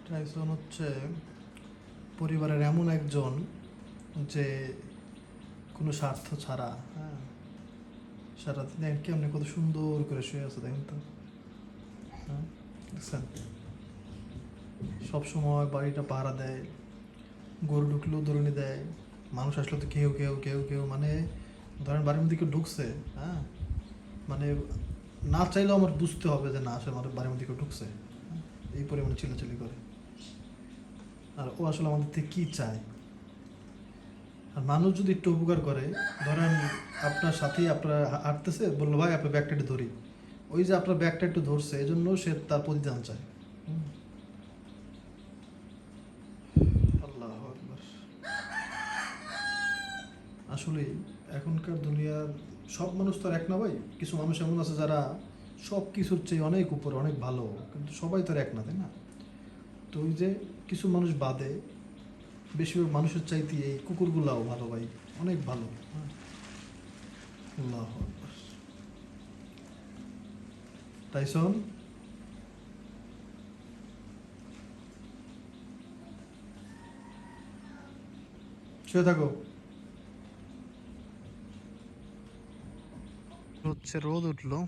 Tyson হচ্ছে পরিবারের এমন একজন যে কোনো স্বার্থ ছাড়া, হ্যাঁ, সারাদিন কেমনি কত সুন্দর করে শুয়ে আছে দেখেন তো। হ্যাঁ, দেখছেন, সবসময় বাড়িটা পাহারা দেয়, গরু ঢুকলেও দৌড়নি দেয়, মানুষ আসলে তো কেউ কেউ কেউ কেউ মানে ধরেন বাড়ির মধ্যে কেউ ঢুকছে, হ্যাঁ, মানে না চাইলেও আমার বুঝতে হবে যে না আসলে আমার বাড়ির মধ্যে কেউ ঢুকছে, হ্যাঁ, এই পরিমাণে চিল্লাচিল্লি করে। আর ও আসলে আমাদের থেকে কী চায়? আর মানুষ যদি একটু উপকার করে, ধরেন আপনার সাথেই আপনার হাঁটতেছে, বললো ভাই আপনার ব্যাগটা একটু ধরি, ওই যে আপনার ব্যাগটা একটু ধরছে এই জন্য সে তার প্রতিদান চায়। আল্লাহ আকবার। আসলে এখনকার দুনিয়ার সব মানুষ তো আর এক না ভাই, কিছু মানুষ এমন আছে যারা সব কিছুর চেয়ে অনেক উপরে, অনেক ভালো, কিন্তু সবাই তো আর এক না, তাই না? তো ওই যে কিছু মানুষ বাদে বেশিরভাগ মানুষের চাইতে এই কুকুরগুলাও ভালো ভাই, অনেক ভালো। হ্যাঁ, আল্লাহ আকবার। টাইসন, শুয়ে থাকো। হচ্ছে রোদ উঠলো,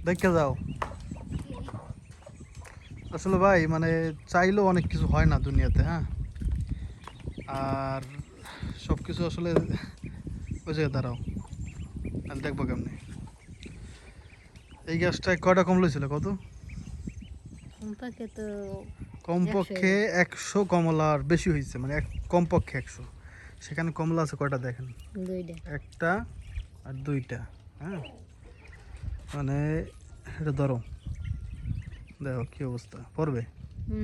দেখে যাও। আসলে ভাই মানে চাইলেও অনেক কিছু হয় না দুনিয়াতে, হ্যাঁ, আর সব কিছু আসলে ওই জায়গায় দাঁড়াও, তাহলে দেখবো কেমনি। এই গাছটায় কয়টা কমলা ছিল কত? কমপক্ষে তো কমপক্ষে 100 100 কমলার বেশি হয়েছে, মানে কমপক্ষে 100। সেখানে কমলা আছে কয়টা দেখেন? দুইটা। একটা আর দুইটা, হ্যাঁ, মানে এটা ধরো, দেখো কি অবস্থা পড়বে।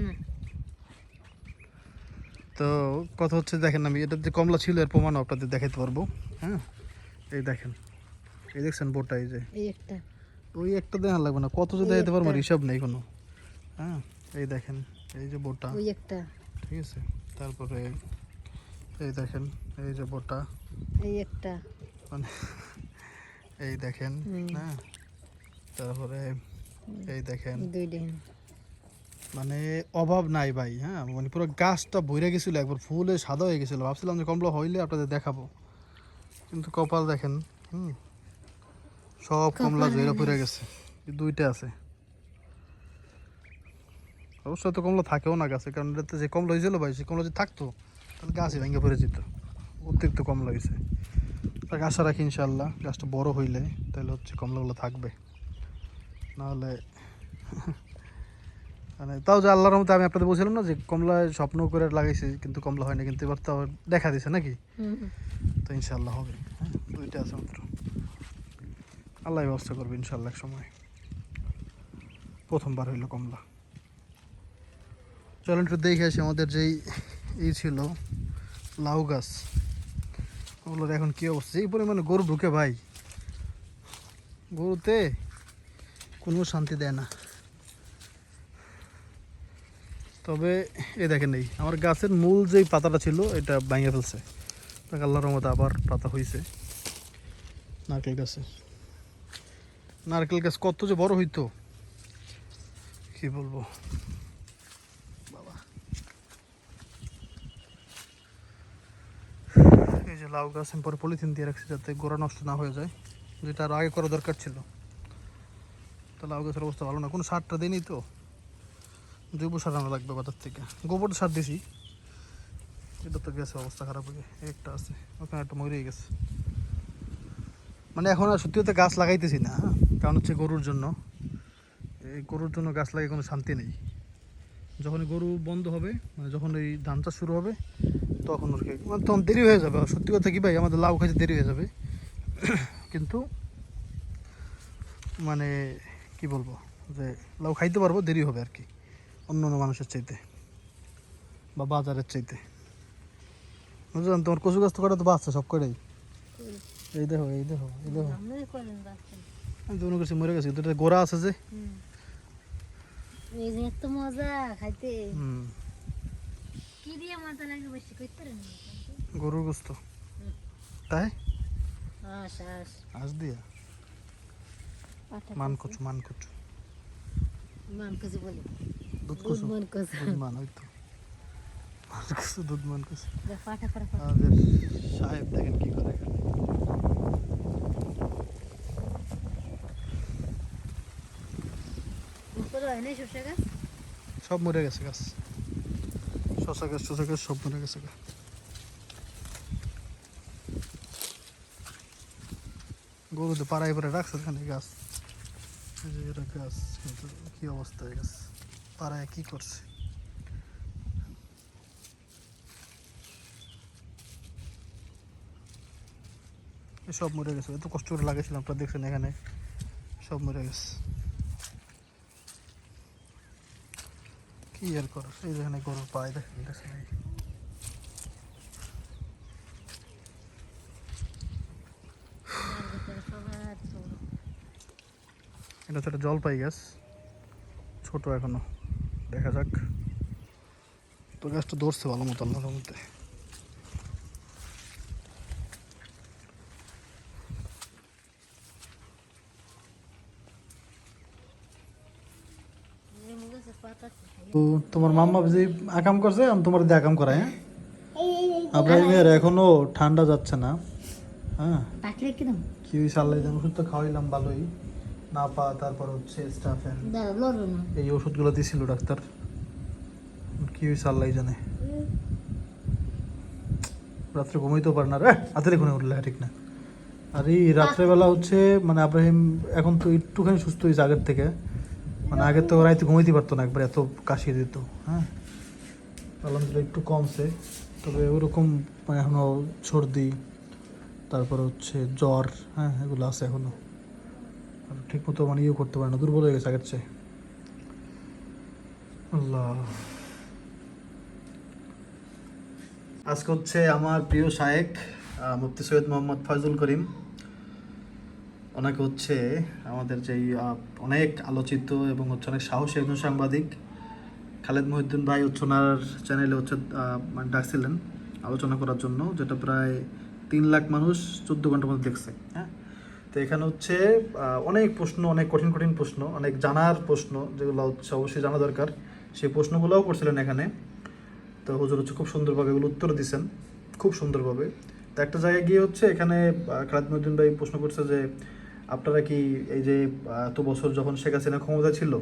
না, তো কথা হচ্ছে দেখেন, আমি এটা যে কমলা ছিল এর প্রমাণ আপনাদের দেখাতে পারবো। হ্যাঁ, এই দেখেন, এই দেখছেন বোটা, এই যে এই একটা, ওই একটা দেখা লাগবে না, কত যে এই দেখাতে পারবো একটা, হিসাব নেই কোনো। হ্যাঁ, এই দেখেন, এই যে বোটা, ওই একটা, ঠিক আছে, তারপরে এই দেখেন, এই যে বোটা, এই একটা। মানে এই দেখেন, হ্যাঁ, তারপরে এই দেখেন, দুইটা। মানে অভাব নাই ভাই। হ্যাঁ, মানে পুরো গাছটা ভরে গেছিলো, একবার ফুলে সাদা হয়ে গেছিলো, ভাবছিলাম যে কমলা হইলে আপনাদের দেখাবো, কিন্তু কপাল দেখেন, হুম, সব কমলা কপালে ঝরে নাই। পড়ে গেছে। এই দুইটা আছে, অবশ্য তো কমলা থাকেও না গাছে, কারণ এটাতে যে কমলা হয়েছিল ভাই, সে কমলা যদি থাকতো তাহলে গাছে ভেঙে পড়ে যেত, অতিরিক্ত কমলা হয়েছে। তাকে আশা রাখি ইনশাল্লাহ গাছটা বড় হইলে তাহলে হচ্ছে কমলাগুলো থাকবে, নাহলে মানে তাও যে আল্লাহর মতো আমি আপনাদের বলছিলাম না যে কমলা স্বপ্ন করে লাগাইছি কিন্তু কমলা হয় না, কিন্তু এবার তো দেখা দিছে নাকি, তো ইনশাল্লাহ হবে। হ্যাঁ, দুইটা আছে মাত্র, আল্লাহ ব্যবস্থা করবে ইনশাল্লাহ এক সময়। প্রথমবার হইলো কমলা। চলেন একটু দেখে আসি আমাদের যেই এই ছিল লাউ গাছ, ওগুলোর এখন কী অবস্থা। এই পরিমাণে গরু ঢুকে ভাই, গরুতে কোনো শান্তি দেয় না। তবে এই দেখেন, এই আমার গাছের মূল যেই পাতাটা ছিল এটা ভেঙে ফেলছে, আল্লাহর রহমতে আবার পাতা হয়েছে। নারকেল গাছে, নারকেল গাছ কত যে বড় হইতো কি বলবো বাবা। এই যে লাউ গাছ আমি পরে পলিথিন দিয়ে রাখছি যাতে গোড়া নষ্ট না হয়ে যায়, যেটা আরও আগে করা দরকার ছিল। তো লাউ গাছের অবস্থা ভালো না, কোনো সারটা দিইনি তো, জৈব সার আনা লাগবে বাজার থেকে। গোবর সার দিছি, এটা তো গেছে অবস্থা খারাপ হয়ে, একটা আছে ওখানে একটা মরেই গেছে। মানে এখন আর সত্যি কথা গাছ লাগাইতেছি না, হ্যাঁ, কারণ হচ্ছে গরুর জন্য। এই গরুর জন্য গাছ লাগিয়ে কোনো শান্তি নেই। যখন গরু বন্ধ হবে, মানে যখন এই ধান চাষ শুরু হবে তখন আর কি, মানে তখন দেরি হয়ে যাবে। আর সত্যি কথা কি ভাই, আমাদের লাউ খাইতে দেরি হয়ে যাবে, কিন্তু মানে কি বলবো, যে লাউ খাইতে পারবো, দেরি হবে আর কি অন্য অন্য মানুষের চাইতে বা বাজারের চাইতে। বুঝলাম, তোমার কচু গাছ তো কটা তো বাচ্চা সব কটাই, এই দেখো এই দেখো এই দেখো, আমি তো মনে করছি মরে গেছি, দুটো গোড়া আছে যে। এই যে এত মজা খাইতে। হুম, কি দিয়ে মজা লাগে বেশি কইতে পারেন না। গরুর গোস্ত, তাই আস আস আজ দিয়া পাঠা মান কচু মান কচু। মান কিছু বলে দুধ দুধ কুসু মান কিছু দুধ মান ওই তো মান কুসু দুধ মান কুসু পাঠা পাঠা আমাদের সাহেব দেখেন কি করে এখানে উপরে হয় না শসা গাছ সব মরে গেছে গাছ শশা গাছ সব মরে গেছে গা। গরুতে পাড়ায় পাড়ায় রাখছে এখানে গাছ এই যে এটা গাছ কিন্তু কি অবস্থা হয়ে গেছে পাড়ায় কি করছে সব মরে গেছে এত কষ্ট করে লাগিয়েছিলাম আপনারা দেখছেন এখানে সব মরে গেছে কি আর করার এই যেখানে গরুর পায়ে দেখেন দেখছেন এই এটা হচ্ছে একটা জলপাই গাছ ছোট এখনো দেখা যাক তো গাছটা ধরছে ভালো মতো আল্লাহর মধ্যে তো তোমার মাম্মা যে আকাম করছে আমি তোমার দিয়ে আকাম করাই হ্যাঁ আব্রাহিমের এখনো ঠান্ডা যাচ্ছে না হ্যাঁ পাখি রেখে দাও কি হয়েছে আল্লাহ জানে ওষুধ তো খাওয়াইলাম ভালোই না পা তারপর হচ্ছে স্টাফেন দাঁড়া লড়ো না এই ওষুধগুলো দিয়েছিল ডাক্তার কি হয়েছে আল্লাহ জানে রাত্রে ঘুমাইতেও পারে না রে হাতের ঘুমে উঠলে ঠিক না আর এই রাত্রেবেলা হচ্ছে মানে আব্রাহিম এখন তো একটুখানি সুস্থ হয়েছে আগের থেকে মানে আগের তো রাইতে ঘুমাইতে পারতো না একবার এত কাশিয়ে দিত হ্যাঁ আলহামদুলিল্লাহ একটু কমছে তবে ওরকম মানে এখনো সর্দি তারপর হচ্ছে জ্বর হ্যাঁ এগুলো আছে এখনো আর ঠিক মতো মানে ইয়ে করতে পারে না দুর্বল হয়ে গেছে আগের চেয়ে আল্লাহ আজকে হচ্ছে আমার প্রিয় শায়েখ মুফতি সৈয়দ মোহাম্মদ ফয়জুল করিম ওনাকে হচ্ছে আমাদের যেই অনেক আলোচিত এবং হচ্ছে অনেক সাহসী একজন সাংবাদিক খালেদ মহিউদ্দিন ভাই হচ্ছে ওনার চ্যানেলে হচ্ছে মানে ডাকছিলেন আলোচনা করার জন্য যেটা প্রায় 3 লাখ মানুষ 14 ঘন্টার মধ্যে দেখছে হ্যাঁ তো এখানে হচ্ছে অনেক প্রশ্ন অনেক কঠিন কঠিন প্রশ্ন অনেক জানার প্রশ্ন যেগুলো হচ্ছে অবশ্যই জানা দরকার সেই প্রশ্নগুলোও করছিলেন এখানে তো হুজুর হচ্ছে খুব সুন্দরভাবে এগুলো উত্তর দিচ্ছেন খুব সুন্দরভাবে তো একটা জায়গায় গিয়ে হচ্ছে এখানে খালেদ মহিউদ্দিন ভাই প্রশ্ন করছে যে আপনারা কি এই যে এত বছর যখন শেখ হাসিনা ক্ষমতা ছিল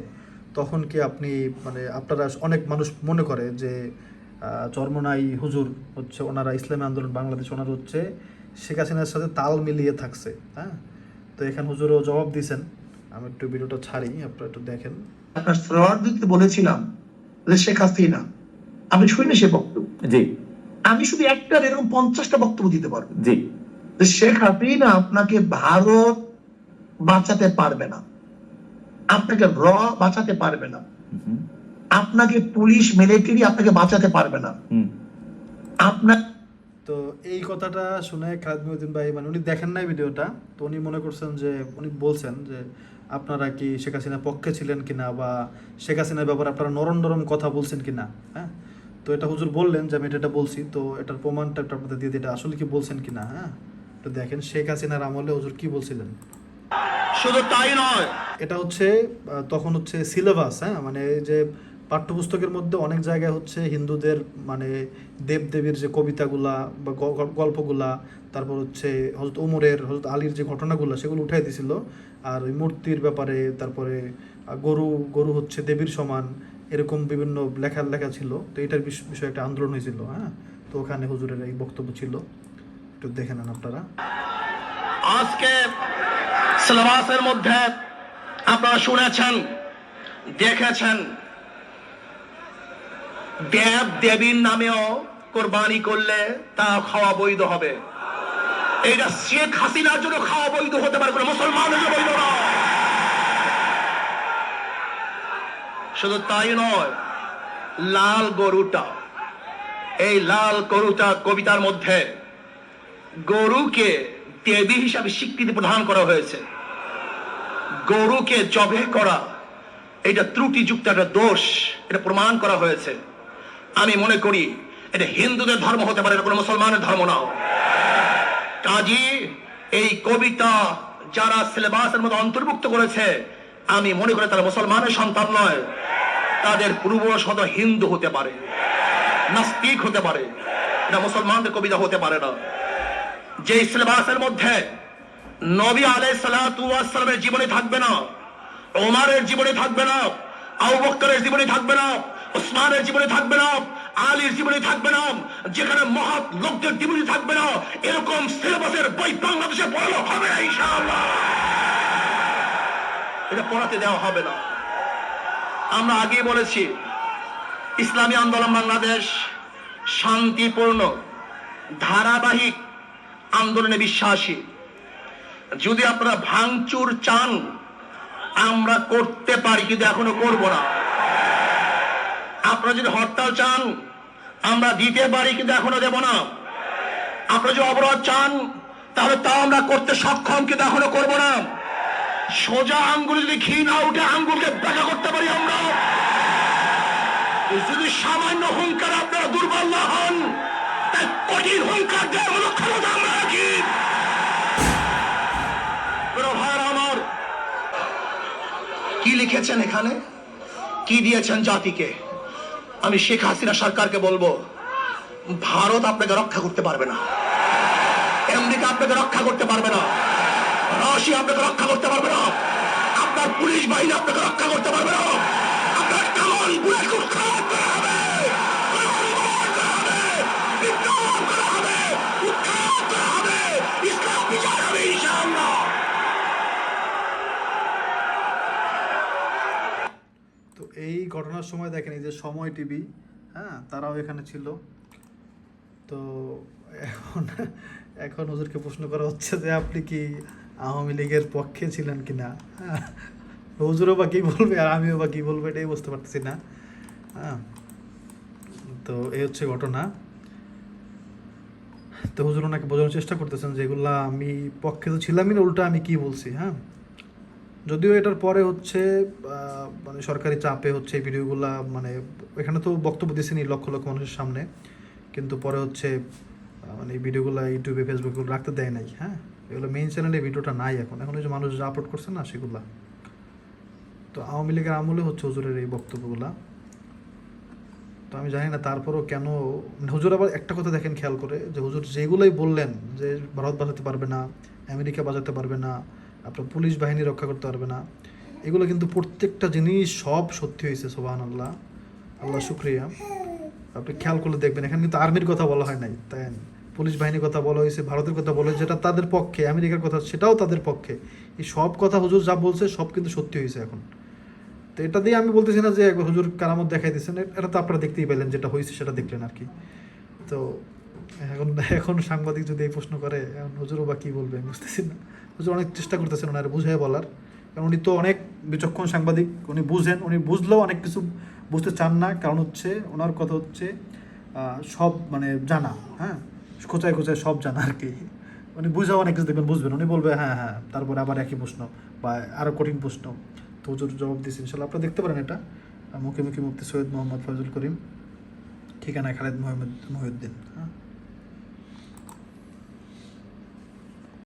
তখন কি আপনি মানে আপনারা অনেক মানুষ মনে করে যে চরমনাই হুজুর হচ্ছে ওনারা ইসলামী আন্দোলন বাংলাদেশ ওনারা হচ্ছে শেখ হাসিনার সাথে তাল মিলিয়ে থাকছে হ্যাঁ তো এখানে হুজুরও জবাব দিয়েছেন আমি একটু ভিডিওটা ছাড়ি আপনারা একটু দেখেন আপনার শ্রোয়ার দিতে বলেছিলাম যে শেখ হাসিনা আমি শুনি সে বক্তব্য জি আমি শুধু একটা এরকম 50টা বক্তব্য দিতে পারবো জি যে শেখ হাসিনা আপনাকে ভারত বাঁচাতে পারবে না আপনাকে বাঁচাতে পারবে না আপনাকে পুলিশ মিলিটারি আপনাকে বাঁচাতে পারবে না আপনার তো এই কথাটা শুনে খালেদ মহিউদ্দিন ভাই মানে উনি দেখেন নাই ভিডিওটা তো উনি মনে করছেন যে উনি বলছেন যে আপনারা কি শেখ হাসিনার পক্ষে ছিলেন কিনা বা শেখ হাসিনার ব্যাপারে আপনারা নরম নরম কথা বলছেন কিনা হ্যাঁ তো এটা হুজুর বললেন যে আমি এটা বলছি তো এটার প্রমাণটা একটু আপনাদের দিয়ে এটা আসলে কি বলছেন কিনা হ্যাঁ তো দেখেন শেখ হাসিনার আমলে হুজুর কি বলছিলেন শুধু তাই নয় এটা হচ্ছে তখন হচ্ছে সিলেবাস হ্যাঁ মানে যে পাঠ্যপুস্তকের মধ্যে অনেক জায়গায় হচ্ছে হিন্দুদের মানে দেবদেবীর যে কবিতাগুলা বা গল্পগুলা তারপর হচ্ছে হযরত ওমরের হযরত আলীর যে ঘটনাগুলো সেগুলো উঠাই দিছিল আর ওই মূর্তির ব্যাপারে তারপরে গরু হচ্ছে দেবীর সমান এরকম বিভিন্ন লেখা ছিল তো এটার বিষয়ে একটা আন্দোলন হয়েছিল হ্যাঁ তো ওখানে হুজুরের এই বক্তব্য ছিল একটু দেখে নেন আপনারা আজকে সিলেবাসের মধ্যে আপনারা শুনেছেন দেখেছেন দেব দেবীর নামেও কোরবানি করলে তা খাওয়া বৈধ হবে এটা শেখ হাসিনার জন্য খাওয়া বৈধ হতে পারে কোনো মুসলমানের জন্য বৈধ নয় শুধু তাই নয় লাল গরুটা এই লাল গরুটা কবিতার মধ্যে গরুকে দেবী হিসাবে স্বীকৃতি প্রদান করা হয়েছে গরুকে জবে করা এটা ত্রুটিযুক্ত একটা দোষ এটা প্রমাণ করা হয়েছে আমি মনে করি এটা হিন্দুদের ধর্ম হতে পারে কোনো মুসলমানের ধর্ম নাও কাজী এই কবিতা যারা সিলেবাসের মধ্যে অন্তর্ভুক্ত করেছে আমি মনে করি তারা মুসলমানের সন্তান নয়, তাদের পূর্বশত হিন্দু হতে পারে, নাস্তিক হতে পারে, এটা মুসলমানদের কবিতা হতে পারে না। যে সিলেবাসের মধ্যে নবী আলাইহিস সালাতু ওয়াস সালামের জীবনে থাকবে না, ওমরের জীবনে থাকবে না, আবু বকরের জীবনে থাকবে না, ওসমানের জীবনে থাকবে না, আলীর জীবনে থাকবে না, যেখানে মহৎ লোকদের জীবনে থাকবে না, এরকম সিলেবাসের বই বাংলাদেশে পড়ানো হবে না ইনশাআল্লাহ। এটা পড়াতে দেওয়া হবে না। আমরা আগেই বলেছি, ইসলামী আন্দোলন বাংলাদেশ শান্তিপূর্ণ ধারাবাহিক আন্দোলনে বিশ্বাসী। যদি আপনারা ভাঙচুর চান আমরা করতে পারি, কিন্তু এখনো করব না। আপনারা যদি হরতাল চান আমরা দিতে পারি, কিন্তু এখনো দেব না। আপনারা যদি অবরোধ চান তাহলে তা আমরা করতে সক্ষম, কিন্তু এখনো করব না। সোজা আঙ্গুলে যদি ঘি না উঠে আঙ্গুলকে ব্যাখ্যা করতে পারি আমরা। যদি সামান্য হুঙ্কার আপনারা দুর্বল না হন, তাই কঠিন হুঙ্কার দেওয়ার মতো ক্ষমতা আমরা রাখি। ভাইয়েরা আমার, কি লিখেছেন এখানে, কি দিয়েছেন জাতিকে? আমি শেখ হাসিনা সরকারকে বলবো, ভারত আপনাকে রক্ষা করতে পারবে না, আমেরিকা আপনাকে রক্ষা করতে পারবে না, রাশিয়া আপনাকে রক্ষা করতে পারবে না, আপনার পুলিশ বাহিনী আপনাকে রক্ষা করতে পারবে না। আপনার কামান বুলেট খুব খারাপ করা হবে, বিদ্রোহ করা হবে, উৎখাত করা হবে, ইসলাম বিচার হবে ইনশাআল্লাহ। তো এই ঘটনার সময় দেখেন, এই যে সময় টিভি, হ্যাঁ, তারাও এখানে ছিল। তো এখন এখন হুজুরকে প্রশ্ন করা হচ্ছে যে আপনি কি আওয়ামী লীগের পক্ষে ছিলেন কিনা। হ্যাঁ, হুজুরও বা কী বলবে আর আমিও বা কী বলবো, এটাই বুঝতে পারতেছি না। হ্যাঁ, তো এই হচ্ছে ঘটনা। তো হুজুর ওনাকে বোঝানোর চেষ্টা করতেছেন যে এগুলা আমি পক্ষে তো ছিলামই না, উল্টা আমি কি বলছি। হ্যাঁ, যদিও এটার পরে হচ্ছে মানে সরকারি চাপে হচ্ছে এই ভিডিওগুলা, মানে এখানে তো বক্তব্য দিচ্ছেনি লক্ষ লক্ষ মানুষের সামনে, কিন্তু পরে হচ্ছে মানে এই ভিডিওগুলো ইউটিউবে ফেসবুকে রাখতে দেয় নাই। হ্যাঁ, এগুলো মেইন চ্যানেলে ভিডিওটা নাই এখন ওই যে মানুষ যা আপলোড করছে না সেগুলা। তো আওয়ামী লীগের আমলে হচ্ছে হুজুরের এই বক্তব্যগুলা। তো আমি জানি না তারপরও কেন হুজুর আবার একটা কথা দেখেন খেয়াল করে, যে হুজুর যেগুলোই বললেন যে ভারত বাঁচাতে পারবে না, আমেরিকা বাঁচাতে পারবে না, আপনার পুলিশ বাহিনী রক্ষা করতে পারবে না, এগুলো কিন্তু প্রত্যেকটা জিনিস সব সত্যি হয়েছে। সুবহানাল্লাহ, আল্লাহ শুক্রিয়া। আপনি খেয়াল করলে দেখবেন এখানে কিন্তু আর্মির কথা বলা হয় নাই, তাই পুলিশ বাহিনীর কথা বলা হয়েছে, ভারতের কথা বলা হয়েছে, যেটা তাদের পক্ষে, আমেরিকার কথা সেটাও তাদের পক্ষে। এই সব কথা হুজুর যা বলছে সব কিন্তু সত্যি হয়েছে এখন। তো এটা দিয়ে আমি বলতেছি না যে একবার হুজুর কারামত দেখাই দিচ্ছেন, এটা তো আপনারা দেখতেই পেলেন, যেটা হয়েছে সেটা দেখলেন আর কি। তো এখন এখন সাংবাদিক যদি এই প্রশ্ন করে, এখন হুজুরও বা কী বলবে আমি বুঝতেছি না। হুজুর অনেক চেষ্টা করতেছেন ওনার বুঝিয়ে বলার, কারণ উনি তো অনেক বিচক্ষণ সাংবাদিক, উনি বুঝেন, উনি বুঝলেও অনেক কিছু বুঝতে চান না, কারণ হচ্ছে ওনার কথা হচ্ছে সব মানে জানা, হ্যাঁ, খোঁচায় খোঁচায় সব জানা আর কি। উনি বুঝাও অনেক কিছু দেখবেন বুঝবেন, উনি বলবে হ্যাঁ হ্যাঁ, তারপরে আবার একই প্রশ্ন বা আরও কঠিন প্রশ্ন। তো হুজুর জবাব দিয়েছেন, ইনশাল্লাহ আপনারা দেখতে পারেন এটা। মুখে মুখে মুফতি সৈয়দ মোহাম্মদ ফয়জুল করিম, ঠিকানা খালেদ মহিউদ্দিন। হ্যাঁ।